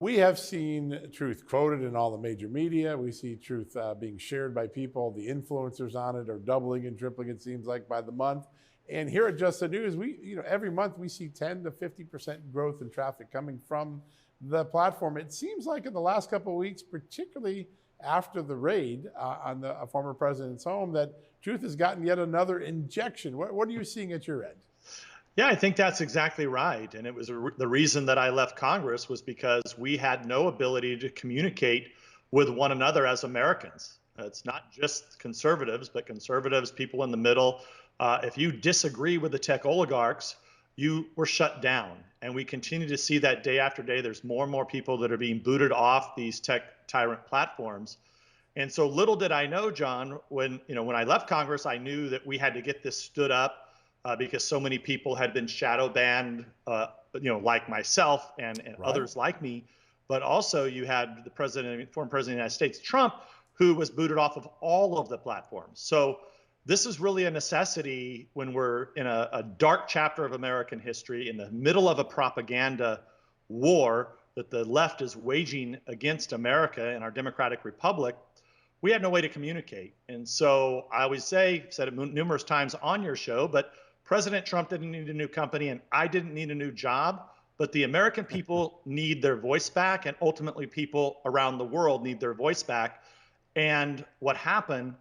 We have seen truth quoted in all the major media. We see truth being shared by people. The influencers on it are doubling and tripling, it seems like, by the month. And here at Just the News, every month we see 10 to 50% growth in traffic coming from the platform. It seems like in the last couple of weeks, particularly after the raid on the former president's home, that truth has gotten yet another injection. What are you seeing at your end? Yeah, I think that's exactly right. And it was the reason that I left Congress was because we had no ability to communicate with one another as Americans. It's not just conservatives, but conservatives, people in the middle. If you disagree with the tech oligarchs, you were shut down. And we continue to see that day after day. There's more and more people that are being booted off these tech tyrant platforms. And so little did I know, John, when I left Congress, I knew that we had to get this stood up. Because so many people had been shadow banned, like myself and right. Others like me. But also you had the former president of the United States, Trump, who was booted off of all of the platforms. So this is really a necessity when we're in a dark chapter of American history, in the middle of a propaganda war that the left is waging against America and our democratic republic. We had no way to communicate. And so I always said it numerous times on your show, but President Trump didn't need a new company and I didn't need a new job, but the American people need their voice back, and ultimately people around the world need their voice back. And what happened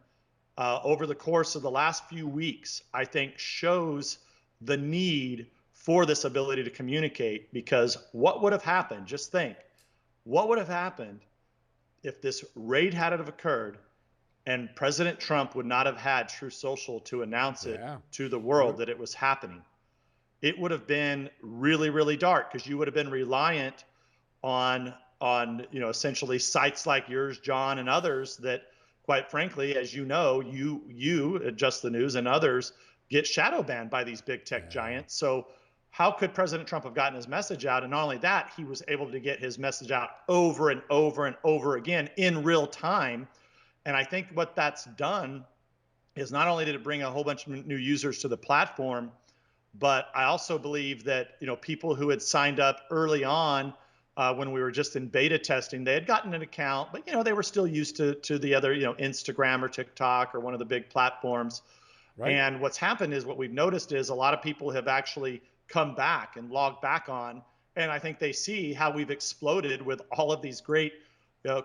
over the course of the last few weeks, I think shows the need for this ability to communicate, because what would have happened, just think, what would have happened if this raid had occurred and President Trump would not have had Truth Social to announce it to the world that it was happening? It would have been really, really dark, because you would have been reliant on essentially sites like yours, John, and others that, quite frankly, as you know, you at Just the News and others get shadow banned by these big tech giants. So how could President Trump have gotten his message out? And not only that, he was able to get his message out over and over and over again in real time. And I think what that's done is not only did it bring a whole bunch of new users to the platform, but I also believe that people who had signed up early on when we were just in beta testing, they had gotten an account, but they were still used to the other Instagram or TikTok or one of the big platforms. Right. And what's happened is, what we've noticed is a lot of people have actually come back and logged back on, and I think they see how we've exploded with all of these great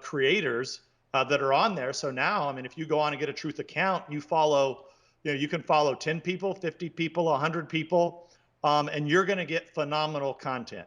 creators that are on there. So now, if you go on and get a Truth account, you follow, you can follow 10 people, 50 people, 100 people, and you're going to get phenomenal content.